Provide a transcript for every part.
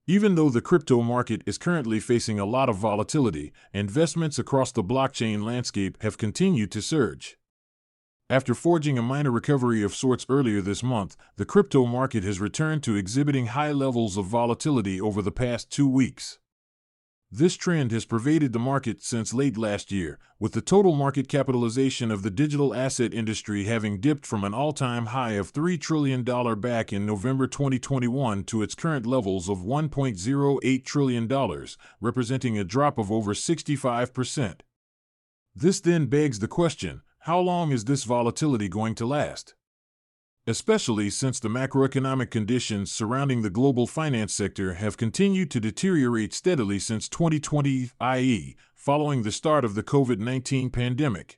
Even though the crypto market is currently facing a lot of volatility, investments across the blockchain landscape have continued to surge. After forging a minor recovery of sorts earlier this month, the crypto market has returned to exhibiting high levels of volatility over the past 2 weeks. This trend has pervaded the market since late last year, with the total market capitalization of the digital asset industry having dipped from an all-time high of $3 trillion back in November 2021 to its current levels of $1.08 trillion, representing a drop of over 65%. This then begs the question, how long is this volatility going to last? Especially since the macroeconomic conditions surrounding the global finance sector have continued to deteriorate steadily since 2020, i.e., following the start of the COVID-19 pandemic.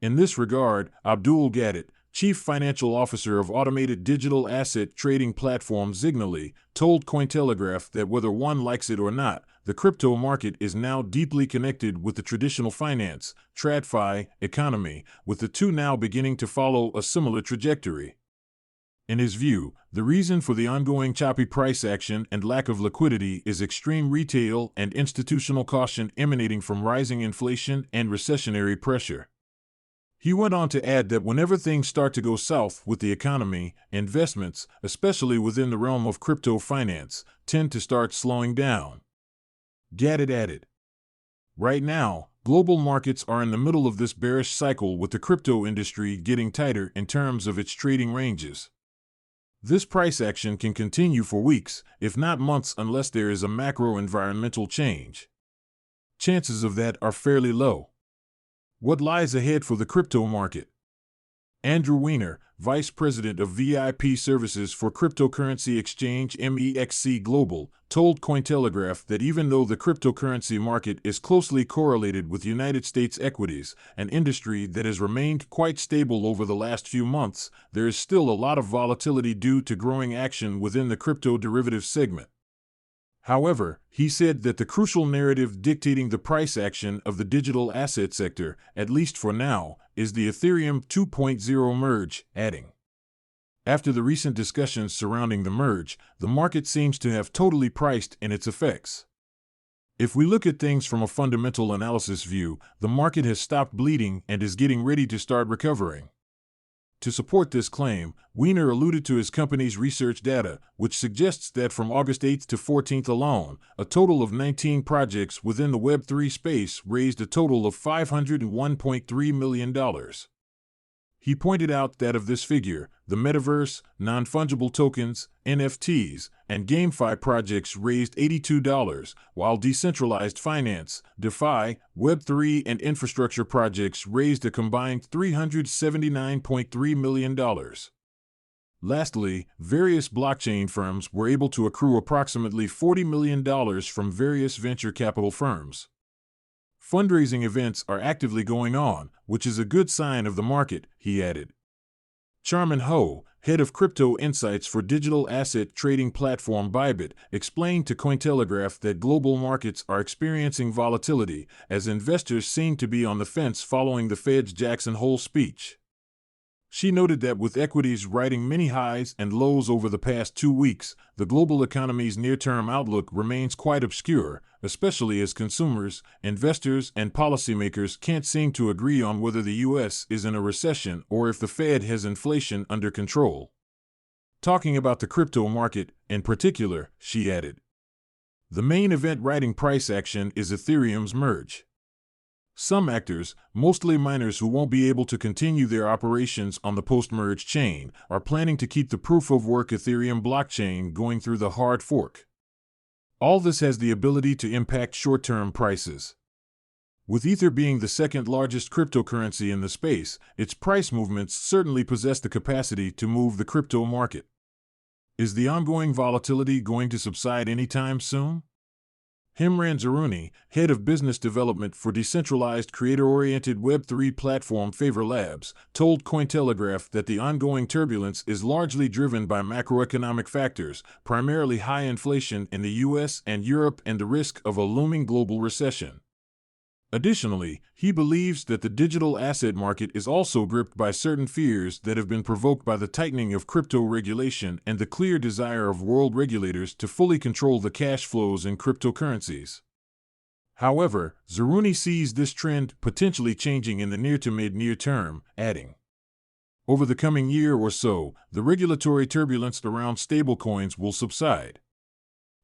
In this regard, Abdul Gadat, Chief Financial Officer of automated digital asset trading platform EGLD, told Cointelegraph that whether one likes it or not, the crypto market is now deeply connected with the traditional finance, TradFi, economy, with the two now beginning to follow a similar trajectory. In his view, the reason for the ongoing choppy price action and lack of liquidity is extreme retail and institutional caution emanating from rising inflation and recessionary pressure. He went on to add that whenever things start to go south with the economy, investments, especially within the realm of crypto finance, tend to start slowing down. Gadat added, "Right now, global markets are in the middle of this bearish cycle with the crypto industry getting tighter in terms of its trading ranges. This price action can continue for weeks, if not months, unless there is a macro-environmental change. Chances of that are fairly low. What lies ahead for the crypto market?" Andrew Weiner, Vice President of VIP Services for cryptocurrency exchange MATIC Global, told Cointelegraph that even though the cryptocurrency market is closely correlated with United States equities, an industry that has remained quite stable over the last few months, there is still a lot of volatility due to growing action within the crypto derivatives segment. However, he said that the crucial narrative dictating the price action of the digital asset sector, at least for now, is the Ethereum 2.0 merge, adding, "After the recent discussions surrounding the merge, the market seems to have totally priced in its effects. If we look at things from a fundamental analysis view, the market has stopped bleeding and is getting ready to start recovering." To support this claim, Weiner alluded to his company's research data, which suggests that from August 8th to 14th alone, a total of 19 projects within the Web3 space raised a total of $501.3 million. He pointed out that of this figure, the metaverse, non-fungible tokens, NFTs, and GameFi projects raised $82, while decentralized finance, DeFi, Web3, and infrastructure projects raised a combined $379.3 million. Lastly, various blockchain firms were able to accrue approximately $40 million from various venture capital firms. Fundraising events are actively going on, which is a good sign of the market, he added. Charmin Ho, head of crypto insights for digital asset trading platform Bybit, explained to Cointelegraph that global markets are experiencing volatility as investors seem to be on the fence following the Fed's Jackson Hole speech. She noted that with equities riding many highs and lows over the past 2 weeks, the global economy's near-term outlook remains quite obscure, especially as consumers, investors, and policymakers can't seem to agree on whether the U.S. is in a recession or if the Fed has inflation under control. Talking about the crypto market, in particular, she added, "The main event riding price action is Ethereum's merge. Some actors, mostly miners who won't be able to continue their operations on the post-merge chain, are planning to keep the proof-of-work Ethereum blockchain going through the hard fork. All this has the ability to impact short-term prices. With Ether being the second largest cryptocurrency in the space, its price movements certainly possess the capacity to move the crypto market. Is the ongoing volatility going to subside anytime soon?" Himran Zaruni, head of business development for decentralized creator-oriented Web3 platform Favor Labs, told Cointelegraph that the ongoing turbulence is largely driven by macroeconomic factors, primarily high inflation in the US and Europe and the risk of a looming global recession. Additionally, he believes that the digital asset market is also gripped by certain fears that have been provoked by the tightening of crypto regulation and the clear desire of world regulators to fully control the cash flows in cryptocurrencies. However, Zeruni sees this trend potentially changing in the near to mid-near term, adding, "Over the coming year or so, the regulatory turbulence around stablecoins will subside.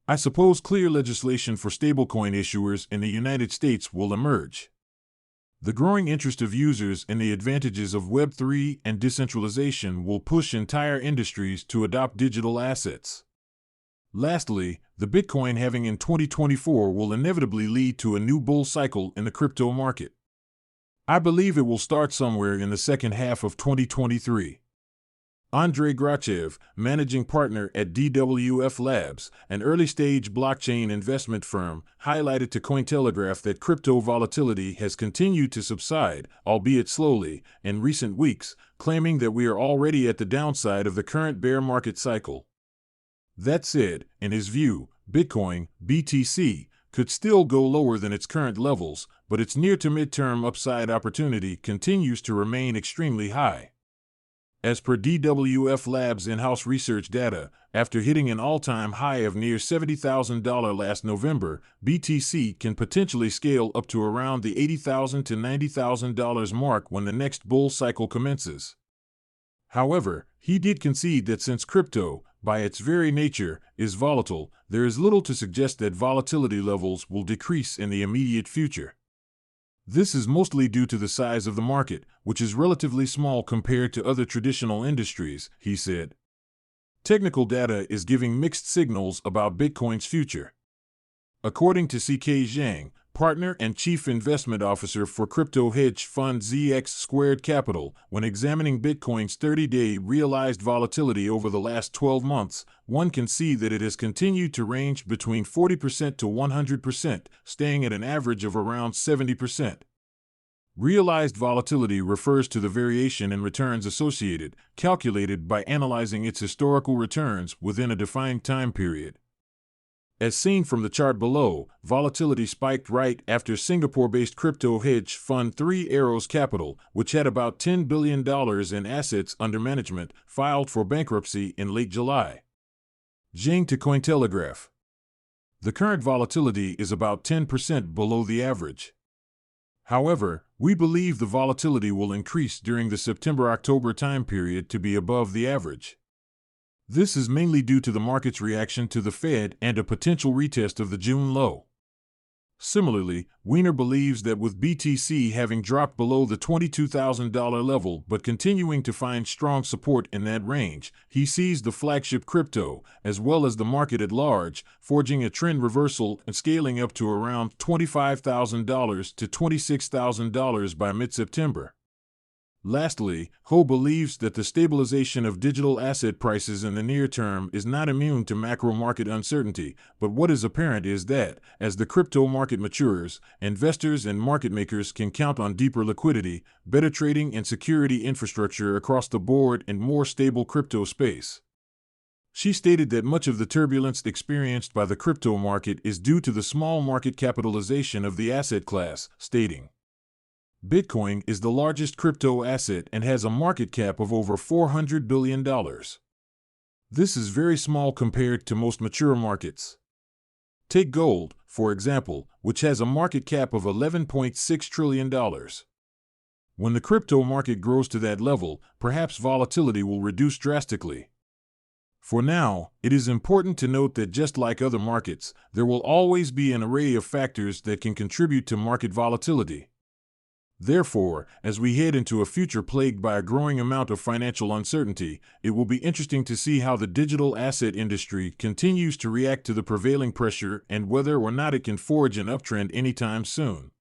I suppose clear legislation for stablecoin issuers in the United States will emerge. The growing interest of users in the advantages of Web3 and decentralization will push entire industries to adopt digital assets. Lastly, the Bitcoin halving in 2024 will inevitably lead to a new bull cycle in the crypto market. I believe it will start somewhere in the second half of 2023. Andrei Grachev, managing partner at DWF Labs, an early-stage blockchain investment firm, highlighted to Cointelegraph that crypto volatility has continued to subside, albeit slowly, in recent weeks, claiming that we are already at the downside of the current bear market cycle. That said, in his view, Bitcoin, BTC, could still go lower than its current levels, but its near to mid-term upside opportunity continues to remain extremely high. As per DWF Labs' in-house research data, after hitting an all-time high of near $70,000 last November, BTC can potentially scale up to around the $80,000 to $90,000 mark when the next bull cycle commences. However, he did concede that since crypto, by its very nature, is volatile, there is little to suggest that volatility levels will decrease in the immediate future. This is mostly due to the size of the market, which is relatively small compared to other traditional industries, he said. Technical data is giving mixed signals about Bitcoin's future. According to CK Zhang, partner and chief investment officer for crypto hedge fund ZX² Capital, when examining Bitcoin's 30-day realized volatility over the last 12 months, one can see that it has continued to range between 40% to 100%, staying at an average of around 70%. Realized volatility refers to the variation in returns associated, calculated by analyzing its historical returns within a defined time period. As seen from the chart below, volatility spiked right after Singapore-based crypto hedge fund Three Arrows Capital, which had about $10 billion in assets under management, filed for bankruptcy in late July. Zhang to Cointelegraph. The current volatility is about 10% below the average. However, we believe the volatility will increase during the September-October time period to be above the average. This is mainly due to the market's reaction to the Fed and a potential retest of the June low. Similarly, Wiener believes that with BTC having dropped below the $22,000 level but continuing to find strong support in that range, he sees the flagship crypto, as well as the market at large, forging a trend reversal and scaling up to around $25,000 to $26,000 by mid-September. Lastly, Ho believes that the stabilization of digital asset prices in the near term is not immune to macro market uncertainty, but what is apparent is that, as the crypto market matures, investors and market makers can count on deeper liquidity, better trading and security infrastructure across the board and more stable crypto space. She stated that much of the turbulence experienced by the crypto market is due to the small market capitalization of the asset class, stating, Bitcoin is the largest crypto asset and has a market cap of over $400 billion. This is very small compared to most mature markets. Take gold, for example, which has a market cap of $11.6 trillion. When the crypto market grows to that level, perhaps volatility will reduce drastically. For now, it is important to note that just like other markets, there will always be an array of factors that can contribute to market volatility. Therefore, as we head into a future plagued by a growing amount of financial uncertainty, it will be interesting to see how the digital asset industry continues to react to the prevailing pressure and whether or not it can forge an uptrend anytime soon.